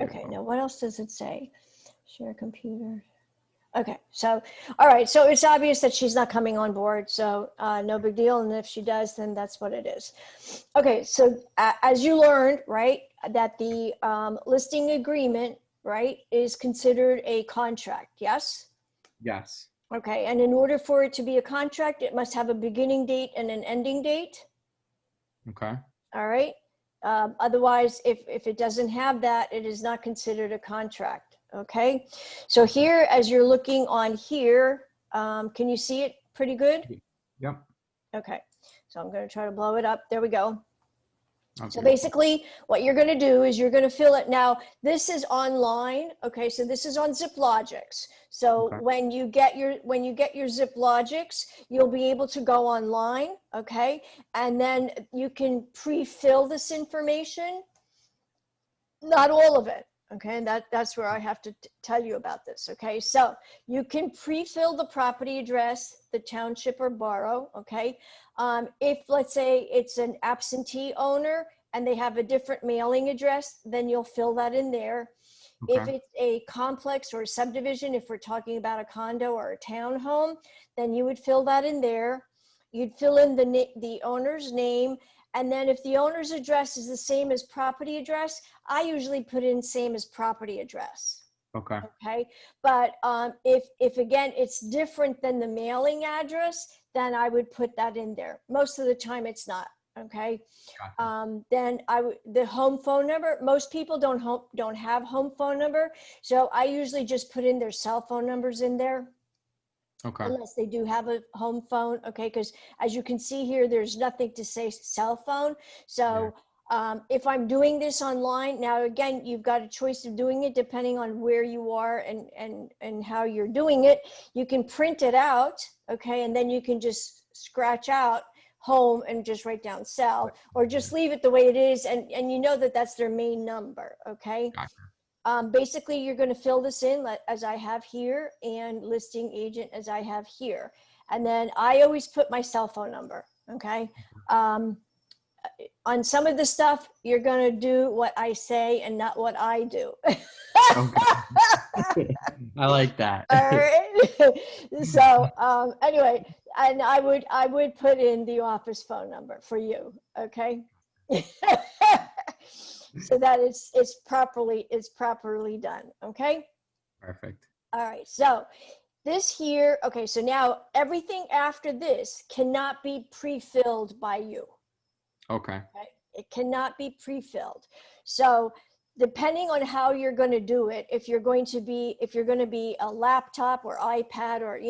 Okay, now what else does it say? Share computer. Okay, so, all right, so it's obvious that she's not coming on board, so no big deal, and if she does, then that's what it is. Okay, so as you learned, right, that the listing agreement, right, is considered a contract, yes? Yes. Okay, and in order for it to be a contract, it must have a beginning date and an ending date. Okay. All right. Otherwise, if it doesn't have that, it is not considered a contract. Okay. So here, as you're looking on here, can you see it pretty good? Yep. Okay. So I'm going to try to blow it up. There we go. Okay. So basically what you're going to do is you're going to fill it. Now, this is online. Okay. So this is on ZipLogix. So Okay. when you get your ZipLogix, you'll be able to go online. Okay. And then you can pre-fill this information. Not all of it. Okay. And that's where I have to tell you about this. Okay. So you can pre-fill the property address, the township or borough. Okay. If let's say it's an absentee owner and they have a different mailing address, then you'll fill that in there. Okay. If it's a complex or a subdivision, if we're talking about a condo or a townhome, then you would fill that in there. You'd fill in the owner's name. And then if the owner's address is the same as property address, I usually put in same as property address. Okay. Okay. But if again, it's different than the mailing address, then I would put that in there. Most of the time it's not. Okay. Gotcha. Then the home phone number, most people don't have home phone number. So I usually just put in their cell phone numbers in there. Okay. Unless they do have a home phone. Okay. Because as you can see here, there's nothing to say cell phone. So if I'm doing this online, now again, you've got a choice of doing it depending on where you are and how you're doing it. You can print it out. Okay. And then you can just scratch out home and just write down cell, or just leave it the way it is. And you know that that's their main number. Okay. Gotcha. Basically, you're going to fill this in as I have here, and listing agent as I have here. And then I always put my cell phone number. Okay. On some of the stuff, you're going to do what I say and not what I do. Okay. I like that. All right. So anyway, and I would put in the office phone number for you. Okay. So that it's properly done. Okay. Perfect. All right. So this here. Okay. So now everything after this cannot be pre-filled by you. Okay. Okay? It cannot be pre-filled. So depending on how you're going to do it, if you're going to be a laptop or iPad, or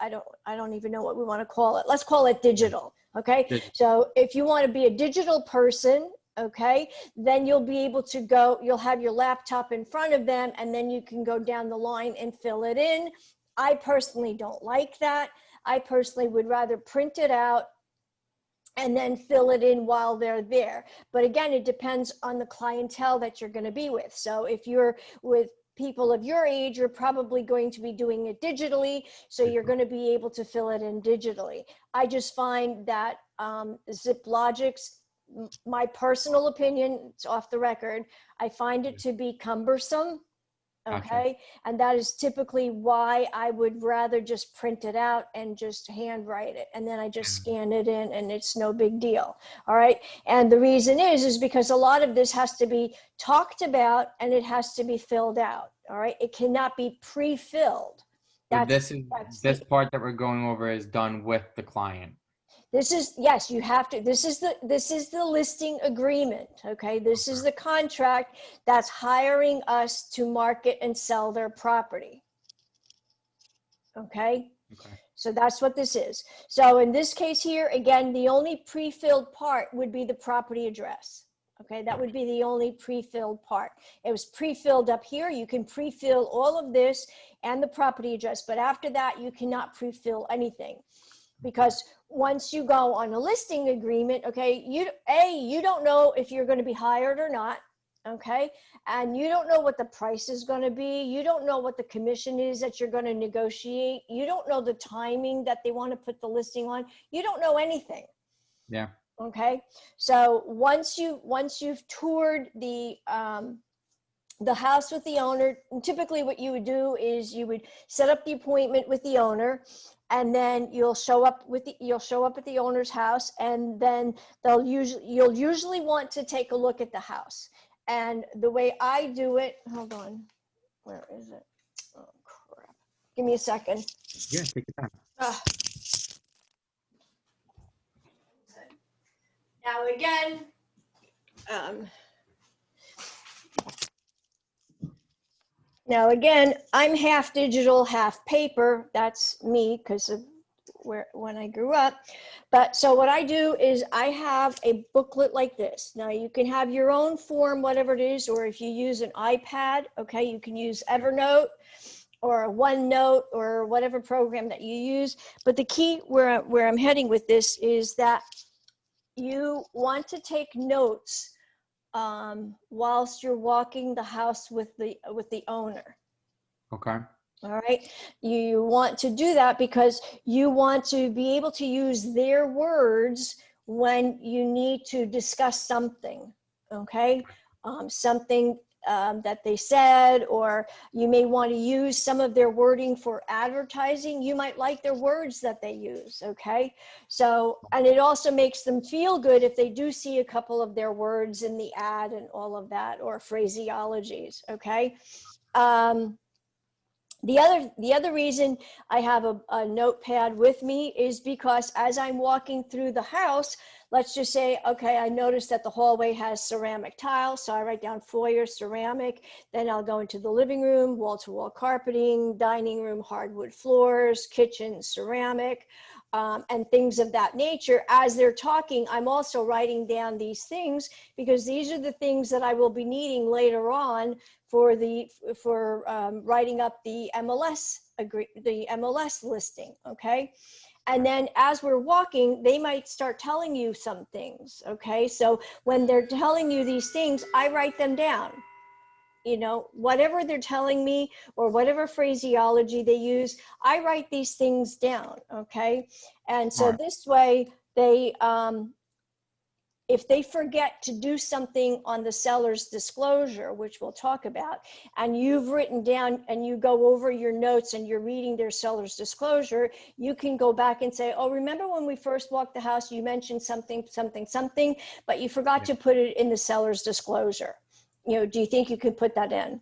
I don't even know what we want to call it. Let's call it digital. Okay. So if you want to be a digital person, okay, then you'll be able to you'll have your laptop in front of them, and then you can go down the line and fill it in. I personally don't like that. I personally would rather print it out and then fill it in while they're there. But again, it depends on the clientele that you're going to be with. So if you're with people of your age, you're probably going to be doing it digitally. So you're going to be able to fill it in digitally. I just find that ZipLogix, my personal opinion, it's off the record, I find it to be cumbersome. Okay. Gotcha. And that is typically why I would rather just print it out and just handwrite it. And then I just scan it in, and it's no big deal. All right. And the reason is because a lot of this has to be talked about and it has to be filled out. All right. It cannot be pre-filled. So this part that we're going over is done with the client. This is, yes, you have to, this is the listing agreement. Okay. This is the contract that's hiring us to market and sell their property. Okay. So that's what this is. So in this case here, again, the only pre-filled part would be the property address. Okay. That would be the only pre-filled part. It was pre-filled up here. You can pre-fill all of this and the property address, but after that, you cannot pre-fill anything. Because once you go on a listing agreement, okay, you don't know if you're going to be hired or not, okay, and you don't know what the price is going to be. You don't know what the commission is that you're going to negotiate. You don't know the timing that they want to put the listing on. You don't know anything. Yeah. Okay. So once you've toured the the house with the owner. Typically what you would do is you would set up the appointment with the owner, and then you'll show up at the owner's house, and then you'll usually want to take a look at the house. And the way I do it, hold on, where is it? Oh crap. Give me a second. Yeah, take your time. Now again, I'm half digital, half paper. That's me because of when I grew up. But so what I do is I have a booklet like this. Now you can have your own form, whatever it is, or if you use an iPad, okay, you can use Evernote or OneNote or whatever program that you use. But the key where I'm heading with this is that you want to take notes whilst you're walking the house with the owner. Okay. All right. You want to do that because you want to be able to use their words when you need to discuss something. Okay. Something that they said, or you may want to use some of their wording for advertising. You might like their words that they use. Okay. So, and it also makes them feel good if they do see a couple of their words in the ad and all of that, or phraseologies. Okay. The other reason I have a notepad with me is because as I'm walking through the house, let's just say, okay, I noticed that the hallway has ceramic tile, so I write down foyer ceramic. Then I'll go into the living room, wall-to-wall carpeting, dining room hardwood floors, kitchen ceramic, and things of that nature. As they're talking, I'm also writing down these things because these are the things that I will be needing later on for writing up the MLS listing. Okay. And then as we're walking, they might start telling you some things. Okay. So when they're telling you these things, I write them down. You know, whatever they're telling me or whatever phraseology they use, I write these things down. Okay. And so this way they, if they forget to do something on the seller's disclosure, which we'll talk about, and you've written down and you go over your notes and you're reading their seller's disclosure, you can go back and say, oh, remember when we first walked the house, you mentioned something, but you forgot to put it in the seller's disclosure. You know, do you think you could put that in?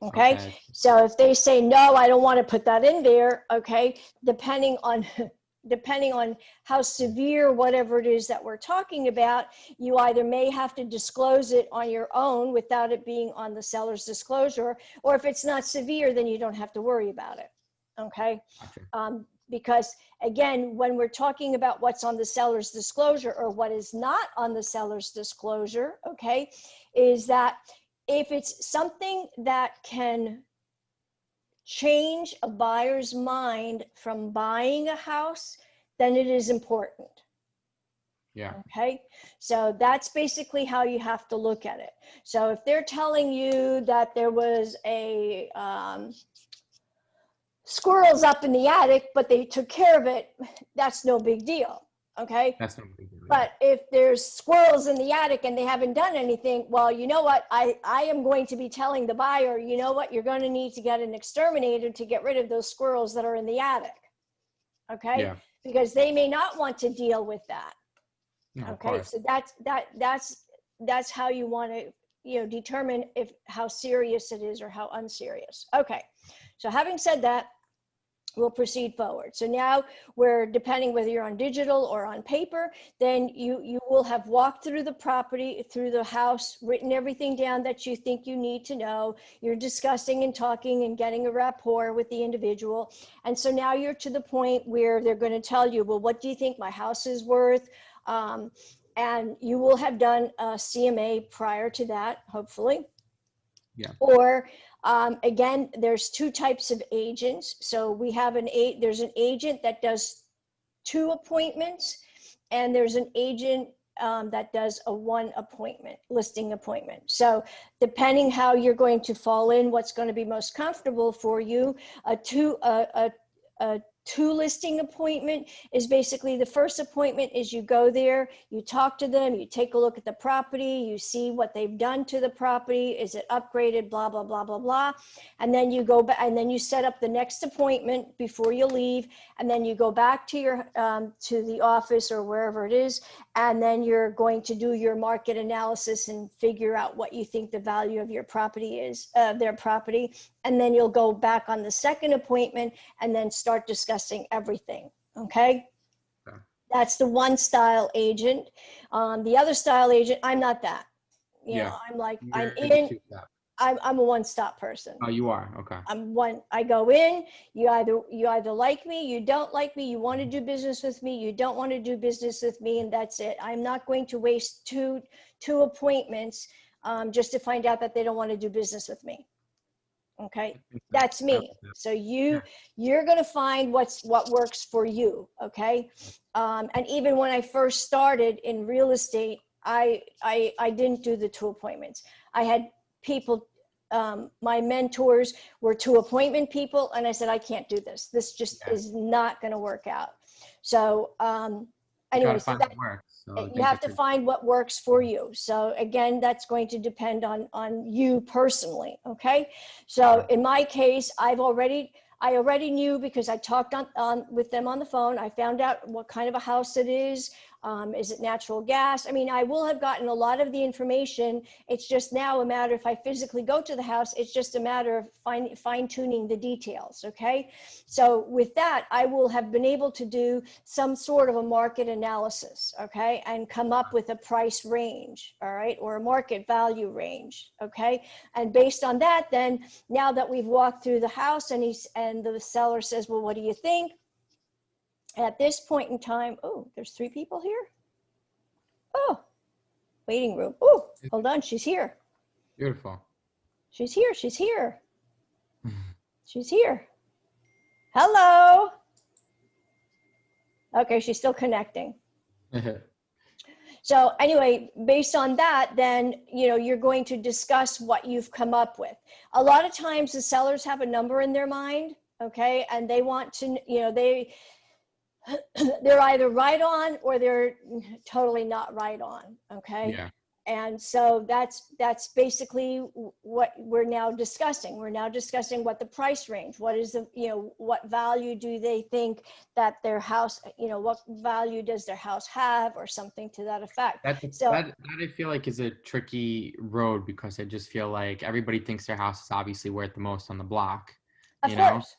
Okay. So if they say, no, I don't want to put that in there. Okay. Depending on how severe whatever it is that we're talking about, you either may have to disclose it on your own without it being on the seller's disclosure, or if it's not severe, then you don't have to worry about it. Okay. Because again, when we're talking about what's on the seller's disclosure or what is not on the seller's disclosure, okay, is that if it's something that can change a buyer's mind from buying a house, then it is important. Yeah. Okay. So that's basically how you have to look at it. So if they're telling you that there was a squirrels up in the attic, but they took care of it, that's no big deal. Okay. That's no big deal. But if there's squirrels in the attic and they haven't done anything, well, you know what? I am going to be telling the buyer, you know what? You're going to need to get an exterminator to get rid of those squirrels that are in the attic. Okay. Yeah. Because they may not want to deal with that. No, okay. So that's how you want to, you know, determine how serious it is or how unserious. Okay. So having said that, we'll proceed forward. So now we're, depending whether you're on digital or on paper, then you will have walked through the property, through the house, written everything down that you think you need to know. You're discussing and talking and getting a rapport with the individual. And so now you're to the point where they're going to tell you, well, what do you think my house is worth? And you will have done a CMA prior to that, hopefully. Yeah. Or again, there's two types of agents. So we have there's an agent that does 2 appointments, and there's an agent that does a 1 appointment, listing appointment. So depending how you're going to fall in, what's going to be most comfortable for you, a two listing appointment is basically the first appointment is you go there, you talk to them, you take a look at the property, you see what they've done to the property, is it upgraded, blah, blah, blah, blah, blah. And then you go back and then you set up the next appointment before you leave. And then you go back to your, to the office or wherever it is. And then you're going to do your market analysis and figure out what you think the value of your property is, their property. And then you'll go back on the second appointment and then start discussing everything. Okay. That's the one style agent. The other style agent, I'm not that. You know, I'm like, I'm a one-stop person. Oh, you are? Okay. I go in, you either like me, you don't like me, you want to do business with me, you don't want to do business with me, and that's it. I'm not going to waste two appointments just to find out that they don't want to do business with me. Okay, that's me. So you're going to find what works for you. Okay. And even when I first started in real estate, I didn't do the 2 appointments. I had people, my mentors were 2 appointment people. And I said, I can't do this. This just is not going to work out. So, anyway, you have to find what works for you. So again, that's going to depend on you personally. Okay. So in my case, I already knew because I talked with them on the phone. I found out what kind of a house it is. Is it natural gas? I mean, I will have gotten a lot of the information. It's just now a matter, if I physically go to the house, it's just a matter of fine tuning the details. Okay. So with that, I will have been able to do some sort of a market analysis. Okay. And come up with a price range. All right. Or a market value range. Okay. And based on that, then now that we've walked through the house and the seller says, well, what do you think? At this point in time, oh, there's 3 people here. Oh, waiting room. Oh, hold on. She's here. Beautiful. She's here. She's here. She's here. Hello. Okay. She's still connecting. So anyway, based on that, then, you know, you're going to discuss what you've come up with. A lot of times the sellers have a number in their mind. Okay. And they want to, you know, they're either right on or they're totally not right on. Okay. Yeah. And so that's basically what we're now discussing. We're now discussing what the price range, what is the, you know, what value do they think that their house, you know, what value does their house have or something to that effect. That I feel like is a tricky road because I just feel like everybody thinks their house is obviously worth the most on the block. Of course.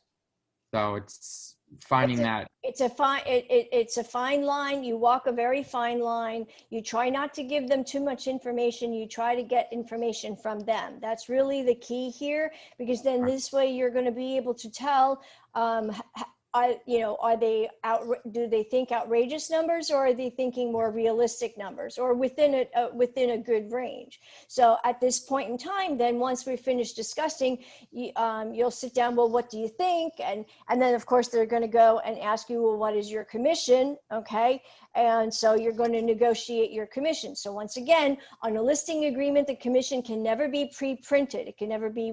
So it's finding that. It's a fine line. You walk a very fine line. You try not to give them too much information. You try to get information from them. That's really the key here, because then this way you're going to be able to tell, you know, do they think outrageous numbers, or are they thinking more realistic numbers, or within a good range? So at this point in time, then once we finish discussing, you'll sit down. Well, what do you think? And then of course they're going to go and ask you, well, what is your commission? Okay. And so you're going to negotiate your commission. So once again, on a listing agreement, the commission can never be pre-printed. It can never be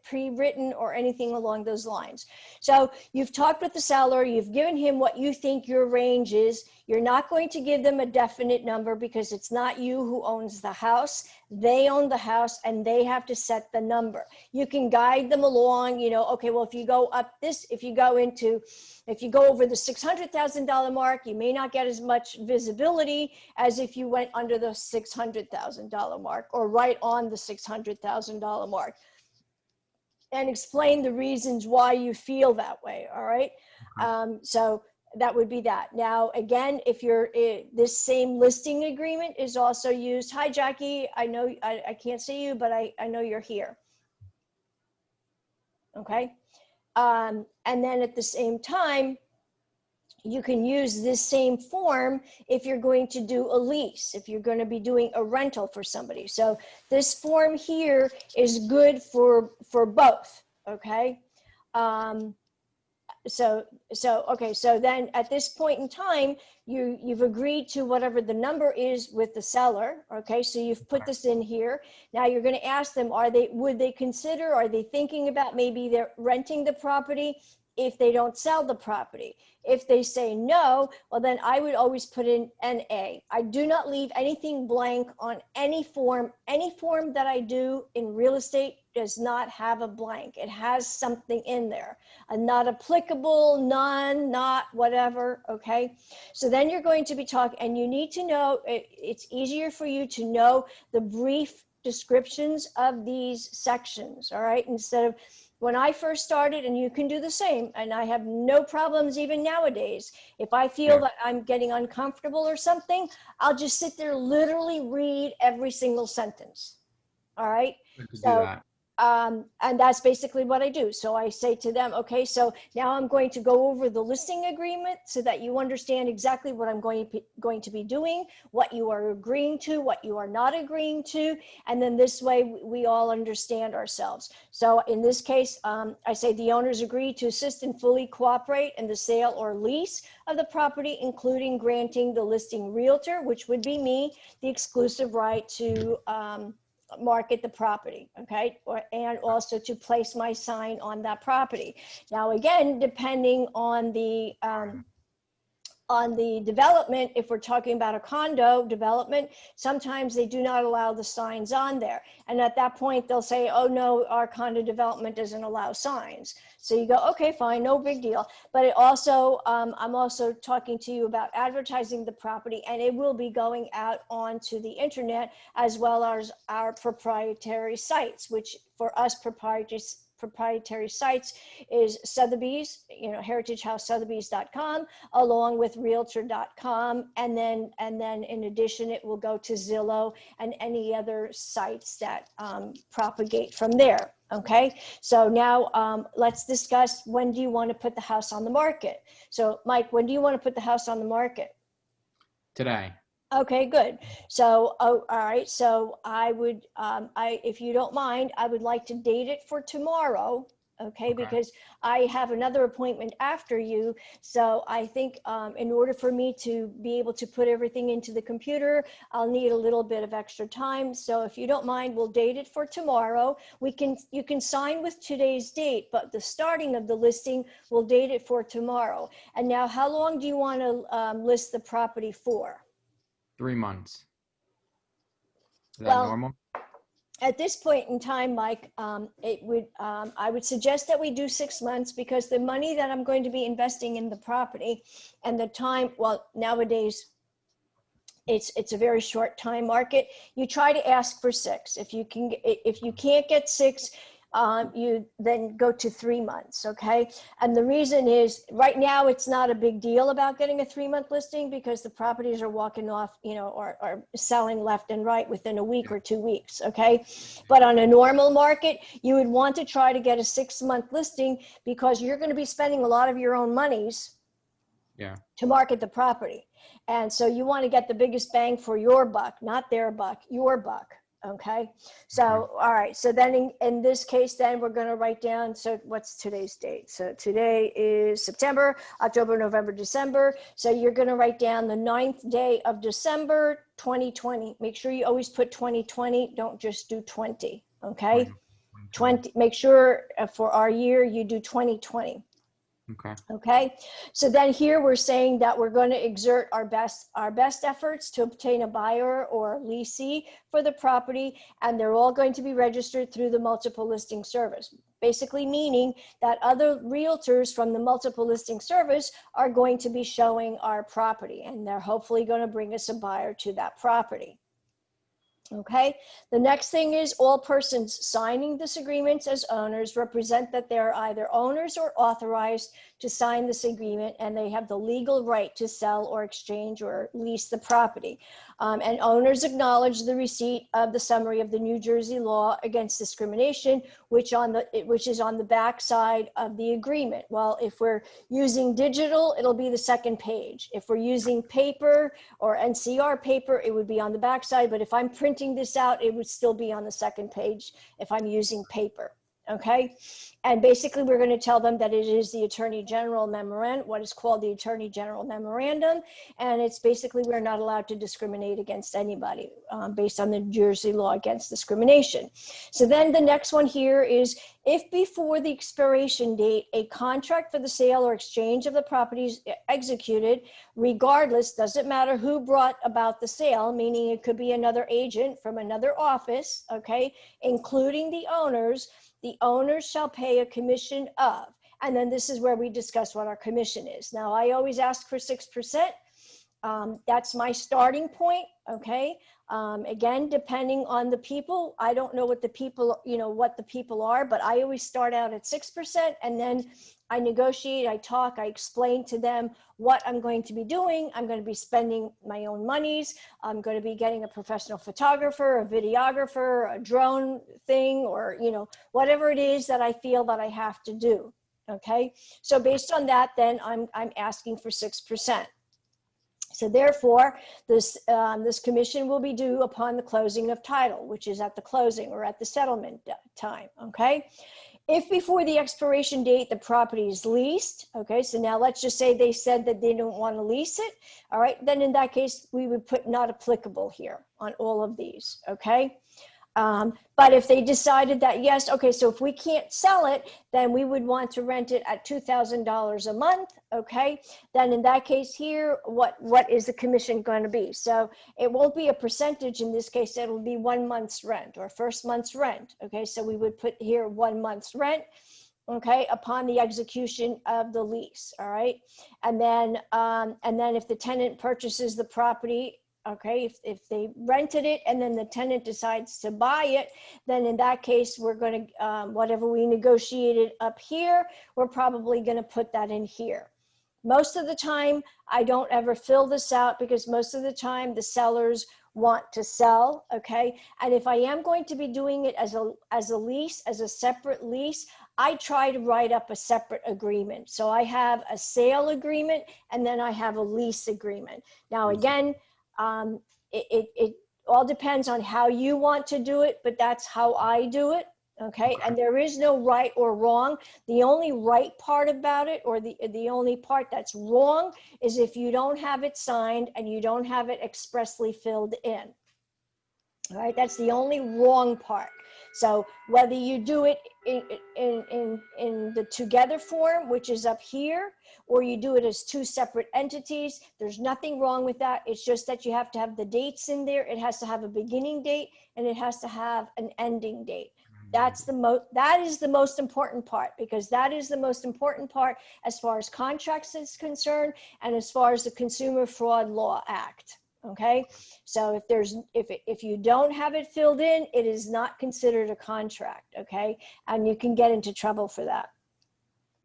pre-written or anything along those lines. So you've talked with the seller, you've given him what you think your range is. You're not going to give them a definite number because it's not you who owns the house. They own the house and they have to set the number. You can guide them along, you know, okay, well, if you go up this, if you go over the $600,000 mark, you may not get as much visibility as if you went under the $600,000 mark or right on the $600,000 mark, and explain the reasons why you feel that way. All right. So that would be that. Now, again, if you're this same listing agreement is also used. Hi, Jackie. I know I can't see you, but I know you're here. Okay. And then at the same time, you can use this same form if you're going to do a lease, if you're going to be doing a rental for somebody. So this form here is good for both. Okay. So then at this point in time, you've agreed to whatever the number is with the seller. Okay. So you've put this in here. Now you're going to ask them, would they consider, are they thinking about maybe they're renting the property if they don't sell the property. If they say no, well, then I would always put in NA. I do not leave anything blank on any form. Any form that I do in real estate does not have a blank. It has something in there, a not applicable, none, not, whatever, okay? So then you're going to be talking, and you need to know, it's easier for you to know the brief descriptions of these sections, all right? Instead of, when I first started, and you can do the same, and I have no problems even nowadays. If I feel that I'm getting uncomfortable or something, I'll just sit there, literally read every single sentence. All right. Good to do So, that. and that's basically what I do. So I say to them, okay, so now I'm going to go over the listing agreement so that you understand exactly what I'm going to be doing, what you are agreeing to, what you are not agreeing to. And then this way we all understand ourselves. So in this case, I say the owners agree to assist and fully cooperate in the sale or lease of the property, including granting the listing realtor, which would be me, the exclusive right to market the property, okay, and also to place my sign on that property. Now, again, depending on the development, if we're talking about a condo development, sometimes they do not allow the signs on there. And at that point, they'll say, oh no, our condo development doesn't allow signs. So you go, okay, fine, no big deal. But it also, I'm also talking to you about advertising the property, and it will be going out onto the internet as well as our proprietary sites, which for us proprietary sites is Sotheby's, heritagehousesotheby's.com, along with realtor.com. And then in addition, it will go to Zillow and any other sites that propagate from there. Okay, so now let's discuss, when do you want to put the house on the market? So Mike, when do you want to put the house on the market? Today. Okay, good. So, all right. So I would, if you don't mind, I would like to date it for tomorrow. Okay, because I have another appointment after you. So I think in order for me to be able to put everything into the computer, I'll need a little bit of extra time. So if you don't mind, we'll date it for tomorrow. You can sign with today's date, but the starting of the listing, we'll date it for tomorrow. And now, how long do you want to list the property for? 3 months. Is that Well, normal? at this point in time, Mike, I would suggest that we do 6 months, because the money that I'm going to be investing in the property and the time, well, nowadays it's a very short time market. You try to ask for 6. If you can't get 6, you then go to 3 months, okay? And the reason is, right now it's not a big deal about getting a 3-month listing, because the properties are walking off, or selling left and right within a week or 2 weeks, okay? But on a normal market, you would want to try to get a 6-month listing, because you're going to be spending a lot of your own monies to market the property. And so you want to get the biggest bang for your buck, not their buck, your buck. Okay. So, all right. So then in this case, then we're going to write down, so what's today's date? So today is September, October, November, December. So you're going to write down the 9th day of December, 2020. Make sure you always put 2020. Don't just do 20. Okay. 20, make sure for our year, you do 2020. Okay. So then here we're saying that we're going to exert our best efforts to obtain a buyer or leasee for the property, and they're all going to be registered through the multiple listing service. Basically meaning that other realtors from the multiple listing service are going to be showing our property, and they're hopefully going to bring us a buyer to that property. Okay, the next thing is, all persons signing this agreement as owners represent that they are either owners or authorized to sign this agreement, and they have the legal right to sell or exchange or lease the property. And owners acknowledge the receipt of the summary of the New Jersey law against discrimination, which is on the back side of the agreement. Well, if we're using digital, it'll be the second page. If we're using paper or NCR paper, it would be on the back side. But if I'm printing this out, it would still be on the second page if I'm using paper. Okay. And basically we're going to tell them that it is the Attorney General Memorandum, what is called the Attorney General Memorandum. And it's basically, we're not allowed to discriminate against anybody based on the New Jersey law against discrimination. So then the next one here is, If before the expiration date, a contract for the sale or exchange of the property is executed, regardless, doesn't matter who brought about the sale, meaning it could be another agent from another office, okay, including the owners shall pay a commission of, and then this is where we discuss what our commission is. Now, I always ask for 6%. That's my starting point, okay? Again, depending on the people, I don't know what the people, what the people are, but I always start out at 6%, and then I negotiate, I talk, I explain to them what I'm going to be doing. I'm going to be spending my own monies. I'm going to be getting a professional photographer, a videographer, a drone thing, or, whatever it is that I feel that I have to do, okay? So based on that, then I'm asking for 6%. So therefore, this commission will be due upon the closing of title, which is at the closing or at the settlement time, okay? If before the expiration date, the property is leased, okay, so now let's just say they said that they don't want to lease it, all right, then in that case, we would put not applicable here on all of these, okay? But if they decided that, yes, okay, so if we can't sell it, then we would want to rent it at $2,000 a month, okay? Then in that case here, what is the commission going to be? So it won't be a percentage in this case, it'll be 1 month's rent or first month's rent, okay? So we would put here 1 month's rent, okay, upon the execution of the lease, all right? And then if the tenant purchases the property, okay, if they rented it and then the tenant decides to buy it, then in that case, we're going to, whatever we negotiated up here, we're probably going to put that in here. Most of the time, I don't ever fill this out because most of the time the sellers want to sell, okay? And if I am going to be doing it as a lease, as a separate lease, I try to write up a separate agreement. So I have a sale agreement and then I have a lease agreement. Now, again, it all depends on how you want to do it, but that's how I do it, okay? And there is no right or wrong. The only right part about it, or the only part that's wrong, is if you don't have it signed and you don't have it expressly filled in. All right, that's the only wrong part. So whether you do it in the together form, which is up here, or you do it as two separate entities, there's nothing wrong with that. It's just that you have to have the dates in there. It has to have a beginning date and it has to have an ending date. That is the most important part, because that is the most important part as far as contracts is concerned and as far as the Consumer Fraud Law Act. Okay, so if you don't have it filled in, it is not considered a contract, okay? And you can get into trouble for that.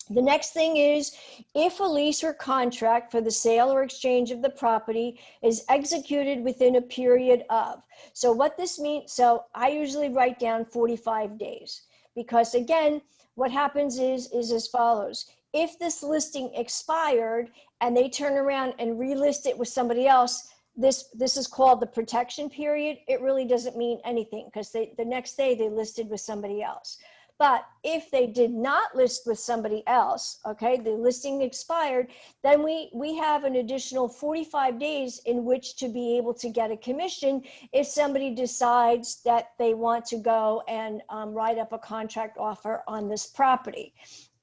The next thing is, if a lease or contract for the sale or exchange of the property is executed within a period of. So what this means, so I usually write down 45 days, because again, what happens is as follows. If this listing expired and they turn around and relist it with somebody else, this is called the protection period. It really doesn't mean anything because the next day they listed with somebody else. But if they did not list with somebody else, okay, the listing expired, then we have an additional 45 days in which to be able to get a commission if somebody decides that they want to go and write up a contract offer on this property.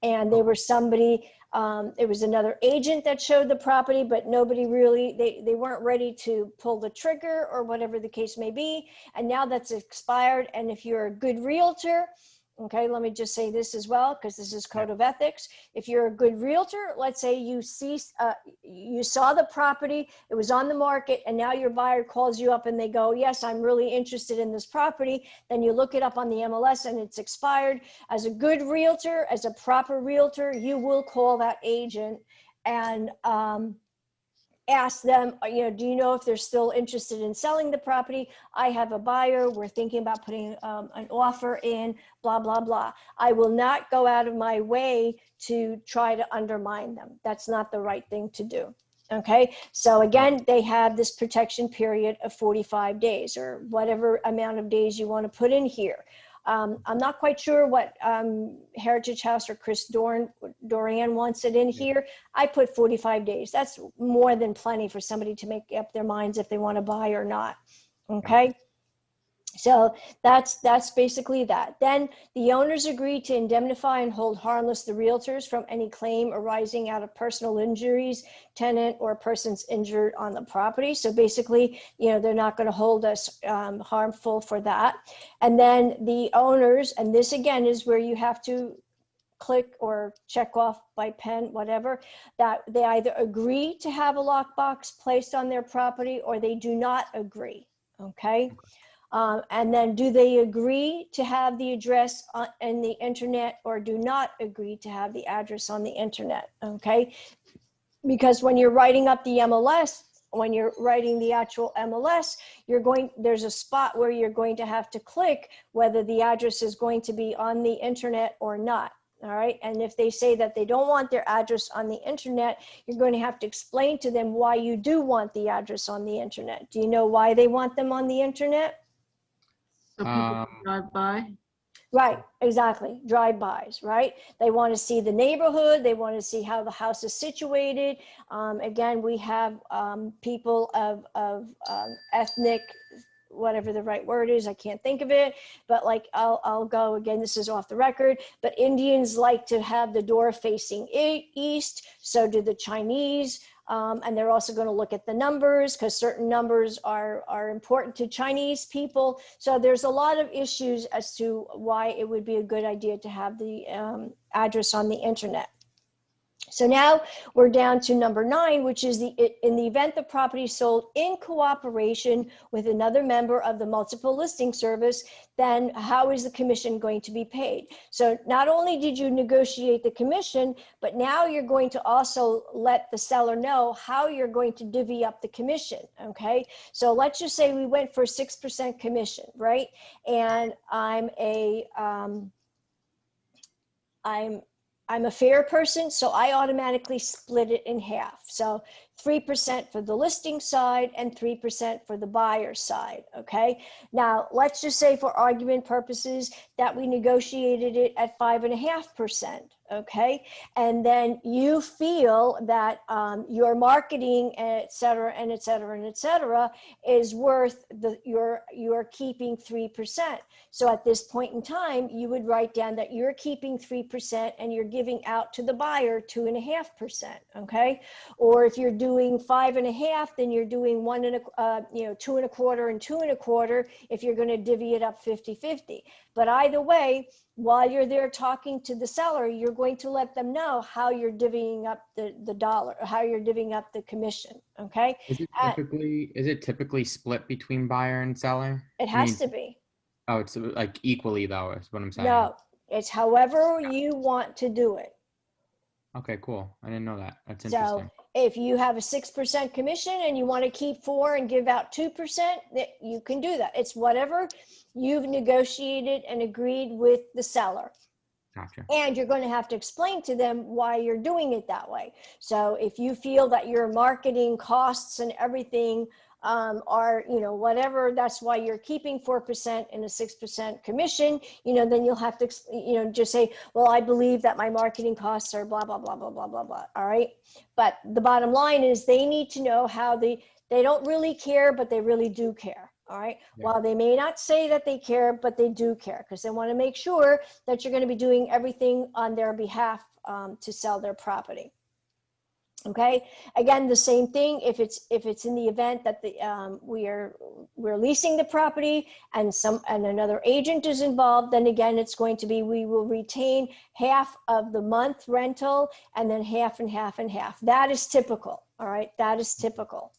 And there was somebody, it was another agent that showed the property, but nobody really, they weren't ready to pull the trigger or whatever the case may be. And now that's expired. And if you're a good realtor, okay, let me just say this as well, because this is code of ethics. If you're a good realtor, let's say you saw the property, it was on the market, and now your buyer calls you up and they go, yes, I'm really interested in this property. Then you look it up on the MLS and it's expired. As a good realtor, as a proper realtor, you will call that agent and ask them, do you know if they're still interested in selling the property? I have a buyer. We're thinking about putting an offer in, blah, blah, blah. I will not go out of my way to try to undermine them. That's not the right thing to do. Okay, so again, they have this protection period of 45 days or whatever amount of days you want to put in here. I'm not quite sure what Heritage House or Chris Doran wants it in here. I put 45 days. That's more than plenty for somebody to make up their minds if they want to buy or not. Okay. So that's basically that. Then the owners agree to indemnify and hold harmless the realtors from any claim arising out of personal injuries, tenant or persons injured on the property. So basically, you know, they're not going to hold us harmful for that. And then the owners, and this again is where you have to click or check off by pen, whatever, that they either agree to have a lockbox placed on their property or they do not agree. Okay. And then do they agree to have the address on the internet or do not agree to have the address on the internet? Okay. Because when you're writing up the MLS, when you're writing the actual MLS, there's a spot where you're going to have to click whether the address is going to be on the internet or not. All right. And if they say that they don't want their address on the internet, you're going to have to explain to them why you do want the address on the internet. Do you know why they want them on the internet? So people can drive by. Right, exactly. Drive-bys, right? They want to see the neighborhood. They want to see how the house is situated. Again, we have people of ethnic, whatever the right word is, I can't think of it, but like I'll go again, this is off the record, but Indians like to have the door facing east, so do the Chinese. And they're also going to look at the numbers because certain numbers are important to Chinese people. So there's a lot of issues as to why it would be a good idea to have the address on the internet. So now we're down to number 9, which is in the event the property is sold in cooperation with another member of the multiple listing service, then how is the commission going to be paid? So not only did you negotiate the commission, but now you're going to also let the seller know how you're going to divvy up the commission, okay? So let's just say we went for 6% commission, right? And I'm a fair person, so I automatically split it in half. So 3% for the listing side and 3% for the buyer side, okay? Now, let's just say for argument purposes that we negotiated it at 5.5%, okay? And then you feel that your marketing, et cetera, and et cetera, and et cetera, is worth you're keeping 3%. So at this point in time, you would write down that you're keeping 3% and you're giving out to the buyer 2.5%, okay? Or if you're doing 5.5, then you're doing 2.25 and 2.25 if you're going to divvy it up 50-50. But either way, while you're there talking to the seller, you're going to let them know how you're divvying up the dollar, how you're divvying up the commission, okay? Is it typically split between buyer and seller? It has to be. Oh, it's like equally though, is what I'm saying. No, it's however you want to do it. Okay, cool. I didn't know that. That's So interesting. if you have a 6% commission and you want to keep 4 and give out 2%, you can do that. It's whatever you've negotiated and agreed with the seller. Gotcha. And you're going to have to explain to them why you're doing it that way. So if you feel that your marketing costs and everything are, whatever, that's why you're keeping 4% and a 6% commission, then you'll have to, just say, well, I believe that my marketing costs are blah, blah, blah, blah, blah, blah, blah. All right. But the bottom line is they need to know how they don't really care, but they really do care. All right. Yeah. While they may not say that they care, but they do care because they want to make sure that you're going to be doing everything on their behalf to sell their property. Okay. Again, the same thing. If it's in the event that we're leasing the property and another agent is involved, then again it's going to be we will retain half of the month rental and then half and half and half. That is typical. All right. That is typical.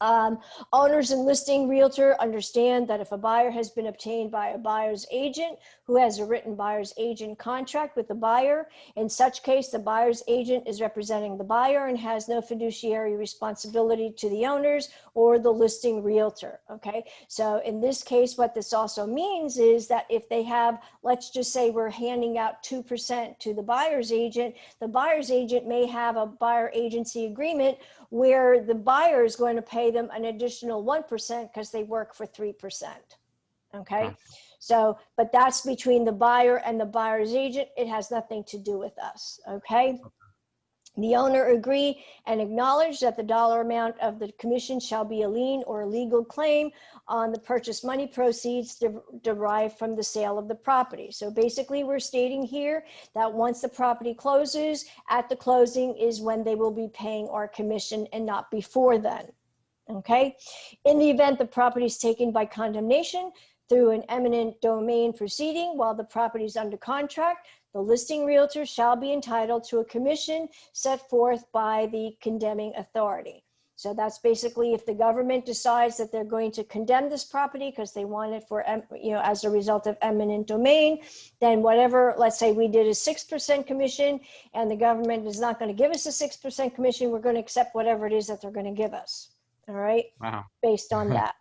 Owners and listing realtor understand that if a buyer has been obtained by a buyer's agent who has a written buyer's agent contract with the buyer, in such case, the buyer's agent is representing the buyer and has no fiduciary responsibility to the owners or the listing realtor. Okay. So in this case, what this also means is that if they have, let's just say we're handing out 2% to the buyer's agent may have a buyer agency agreement where the buyer is going to pay them an additional 1% because they work for 3%. Okay. So, but that's between the buyer and the buyer's agent. It has nothing to do with us. Okay. The owner agree and acknowledge that the dollar amount of the commission shall be a lien or a legal claim on the purchase money proceeds derived from the sale of the property. So basically we're stating here that once the property closes, at the closing is when they will be paying our commission and not before then. Okay. In the event the property is taken by condemnation through an eminent domain proceeding while the property is under contract, the listing realtor shall be entitled to a commission set forth by the condemning authority. So that's basically if the government decides that they're going to condemn this property because they want it for, as a result of eminent domain, then whatever, let's say we did a 6% commission and the government is not going to give us a 6% commission, we're going to accept whatever it is that they're going to give us. All right. Wow. Based on that.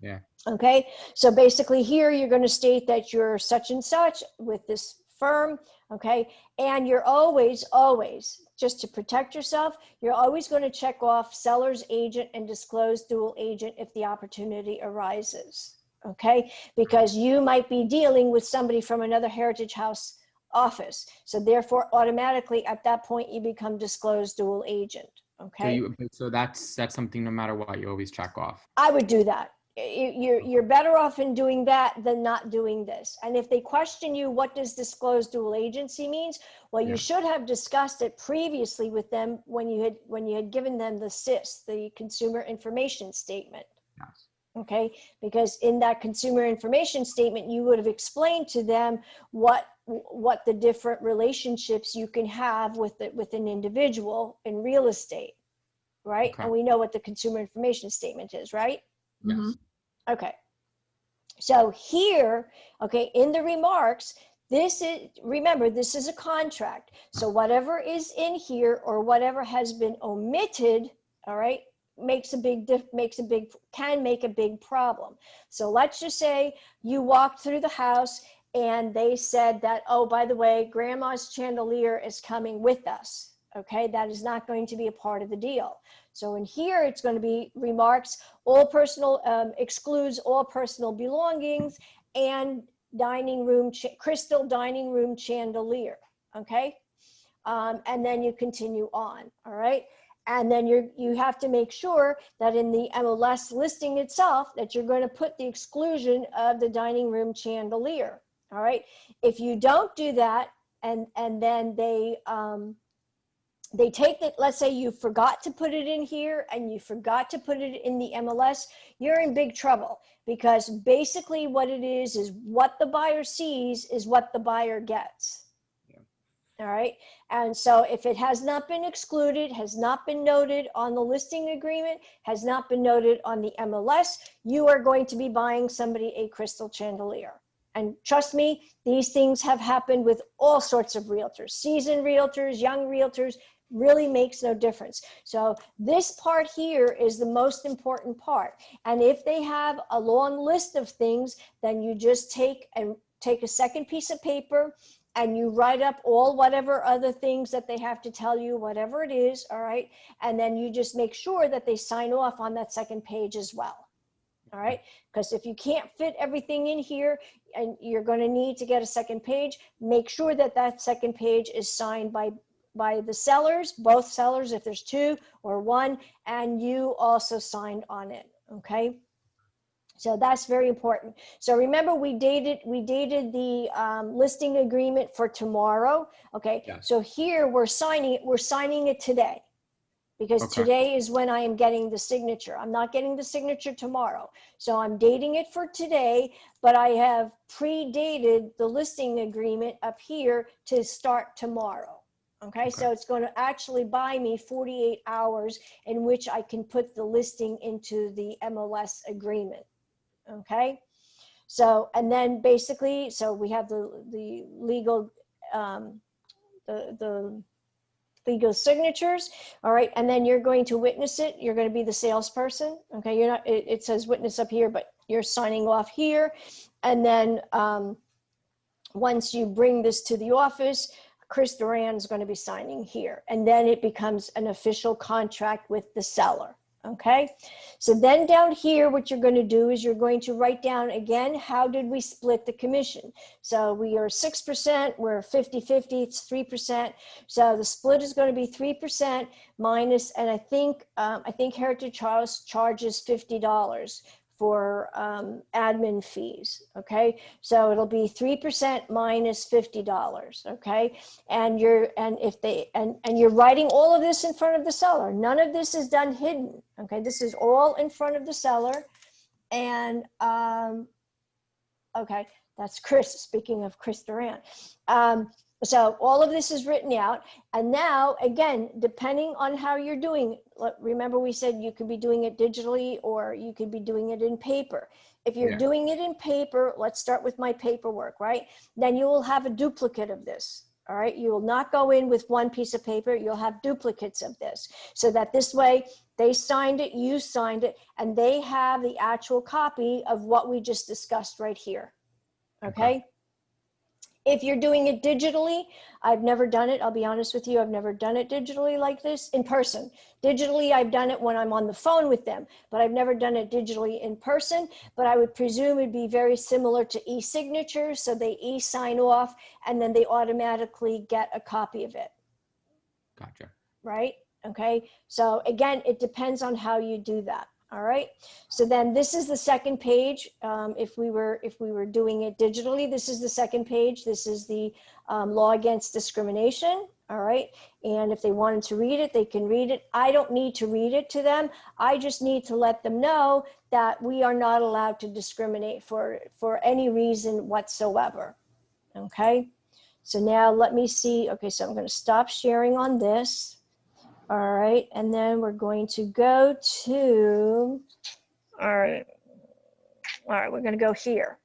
Yeah. Okay. So basically here you're going to state that you're such and such with this firm. Okay. And you're always, just to protect yourself, you're always going to check off seller's agent and disclose dual agent if the opportunity arises. Okay. Because you might be dealing with somebody from another Heritage House office. So therefore, automatically at that point, you become disclosed dual agent. Okay. So that's something no matter what, you always check off. I would do that. You're better off in doing that than not doing this. And if they question you, what does disclosed dual agency means? Well, you should have discussed it previously with them when you had given them the CIS, the Consumer Information Statement. Yes. Okay, because in that Consumer Information Statement, you would have explained to them what the different relationships you can have with an individual in real estate, right? Okay. And we know what the Consumer Information Statement is, right? Yes. Mhm. Okay. So here, okay, in the remarks, remember, this is a contract. So whatever is in here or whatever has been omitted, all right, can make a big problem. So let's just say you walked through the house and they said that, oh, by the way, grandma's chandelier is coming with us. Okay, that is not going to be a part of the deal. So in here, it's going to be remarks, excludes all personal belongings and crystal dining room chandelier. Okay. And then you continue on. All right. And then you have to make sure that in the MLS listing itself, that you're going to put the exclusion of the dining room chandelier. All right. If you don't do that, and then they take that, let's say you forgot to put it in here and you forgot to put it in the MLS, you're in big trouble, because basically what it is what the buyer sees is what the buyer gets. Yeah. All right. And so if it has not been excluded, has not been noted on the listing agreement, has not been noted on the MLS, you are going to be buying somebody a crystal chandelier. And trust me, these things have happened with all sorts of realtors, seasoned realtors, young realtors. Really makes no difference. So this part here is the most important part. And if they have a long list of things, then you just take a second piece of paper and you write up whatever other things that they have to tell you, whatever it is, all right? And then you just make sure that they sign off on that second page as well. All right, because if you can't fit everything in here and you're going to need to get a second page, make sure that that second page is signed by the sellers, both sellers, if there's two or one, and you also signed on it. Okay. So that's very important. So remember, we dated the listing agreement for tomorrow. Okay. Yeah. So here we're signing it today, because today is when I am getting the signature. I'm not getting the signature tomorrow. So I'm dating it for today, but I have predated the listing agreement up here to start tomorrow. Okay, so it's going to actually buy me 48 hours in which I can put the listing into the MLS agreement. Okay, so, and then basically, so we have the legal, the legal signatures. All right, and then you're going to witness it. You're going to be the salesperson. Okay, you're not, it says witness up here, but you're signing off here. And then once you bring this to the office, Chris Duran is going to be signing here, and then it becomes an official contract with the seller. Okay, so then down here, what you're going to do is you're going to write down again, how did we split the commission? So we are 6%, we're 50-50, it's 3%. So the split is going to be 3% minus, and I think Heritage House charges $50 for admin fees. Okay, so it'll be 3% minus $50. Okay, and you're writing all of this in front of the seller. None of this is done hidden. Okay, this is all in front of the seller. And okay, that's Chris. Speaking of Chris Durant. So all of this is written out. And now, again, depending on how you're doing, remember we said you could be doing it digitally or you could be doing it in paper. If you're doing it in paper, let's start with my paperwork, right? Then you will have a duplicate of this, all right? You will not go in with one piece of paper. You'll have duplicates of this so that this way they signed it, you signed it, and they have the actual copy of what we just discussed right here, okay? If you're doing it digitally, I've never done it. I'll be honest with you. I've never done it digitally like this in person. Digitally, I've done it when I'm on the phone with them, but I've never done it digitally in person. But I would presume it'd be very similar to e-signatures. So they e-sign off and then they automatically get a copy of it. Gotcha. Right? Okay. So again, it depends on how you do that. All right. So then this is the second page. If we were doing it digitally, this is the second page. This is the law against discrimination. All right. And if they wanted to read it, they can read it. I don't need to read it to them. I just need to let them know that we are not allowed to discriminate for any reason whatsoever. Okay. So now let me see. Okay. So I'm going to stop sharing on this. All right, and then we're going to go to, all right, we're going to go here.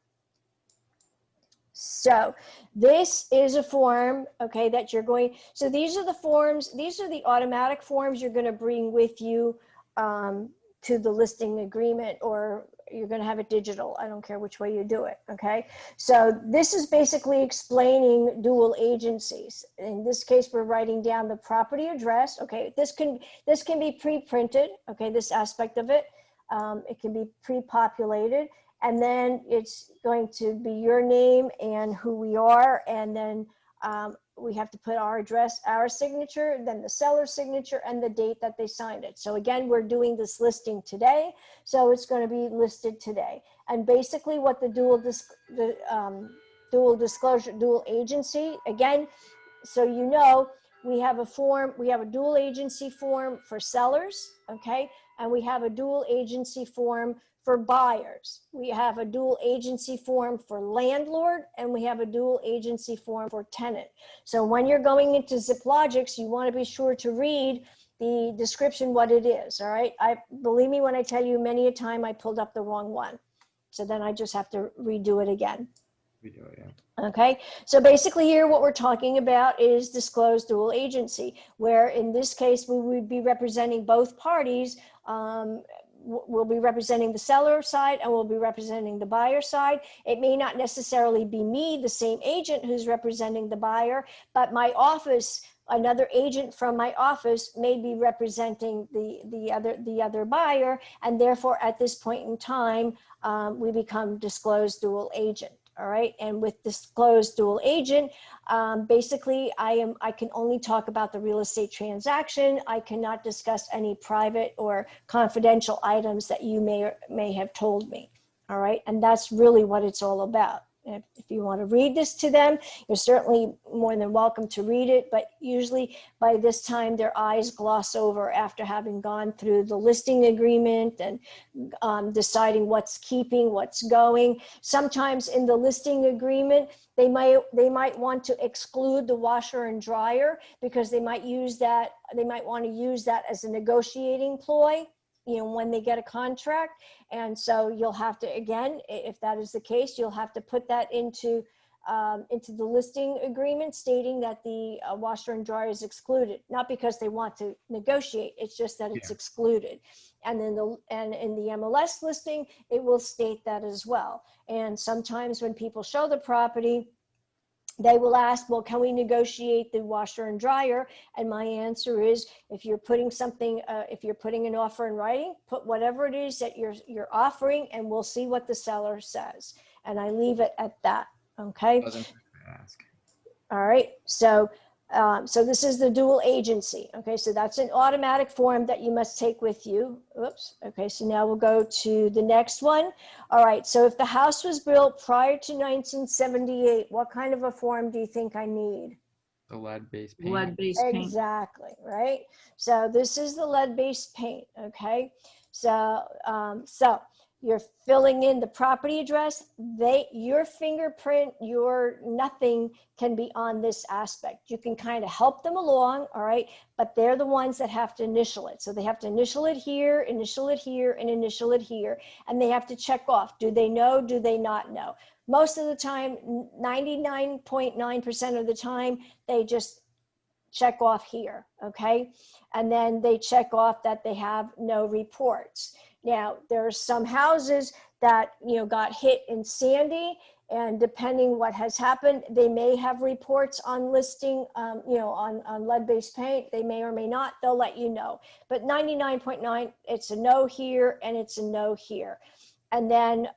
So this is a form, okay, that you're going, so these are the forms, these are the automatic forms you're going to bring with you to the listing agreement, or you're going to have it digital. I don't care which way you do it. Okay. So this is basically explaining dual agencies. In this case, we're writing down the property address. Okay. This can be pre-printed. Okay. This aspect of it, it can be pre-populated, and then it's going to be your name and who we are. And then we have to put our address, our signature, then the seller's signature, and the date that they signed it. So again, we're doing this listing today, so it's going to be listed today. And basically what the dual disclosure, dual agency, again, so you know, we have a form, we have a dual agency form for sellers, okay? And we have a dual agency form for buyers. We have a dual agency form for landlord, and we have a dual agency form for tenant. So when you're going into ZipLogics, you want to be sure to read the description, what it is, all right? Believe me when I tell you, many a time I pulled up the wrong one. So then I just have to redo it again. Redo it, yeah. Okay, so basically here what we're talking about is disclosed dual agency, where in this case we would be representing both parties. We'll be representing the seller side and we'll be representing the buyer side. It may not necessarily be me, the same agent, who's representing the buyer, but my office, another agent from my office may be representing the other buyer, and therefore at this point in time we become disclosed dual agent. All right, and with disclosed dual agent, basically I can only talk about the real estate transaction. I cannot discuss any private or confidential items that you may have told me. All right, and that's really what it's all about. If you want to read this to them, you're certainly more than welcome to read it, but usually by this time their eyes gloss over after having gone through the listing agreement and deciding what's keeping, what's going. Sometimes in the listing agreement, they might want to exclude the washer and dryer because they might want to use that as a negotiating ploy, you know, when they get a contract. And so you'll have to, again, if that is the case, you'll have to put that into the listing agreement stating that the washer and dryer is excluded, not because they want to negotiate, it's just that it's excluded. And then in the MLS listing, it will state that as well. And sometimes when people show the property, they will ask, well, can we negotiate the washer and dryer? And my answer is, if you're putting something, if you're putting an offer in writing, put whatever it is that you're offering, and we'll see what the seller says. And I leave it at that. Okay. Doesn't ask. All right. So, so this is the dual agency. Okay. So that's an automatic form that you must take with you. Oops. Okay. So now we'll go to the next one. All right. So if the house was built prior to 1978, what kind of a form do you think I need? The lead-based paint. Lead-based paint. Exactly. Right. So this is the lead-based paint. Okay. So, so you're filling in the property address. Your fingerprint, your nothing can be on this aspect. You can kind of help them along, all right, but they're the ones that have to initial it. So they have to initial it here, initial it here, and initial it here, and they have to check off. Do they know? Do they not know? Most of the time, 99.9% of the time, they just check off here, okay? And then they check off that they have no reports. Now, there are some houses that, got hit in Sandy, and depending what has happened, they may have reports on listing, on lead-based paint. They may or may not. They'll let you know. But 99.9, it's a no here and it's a no here. And then,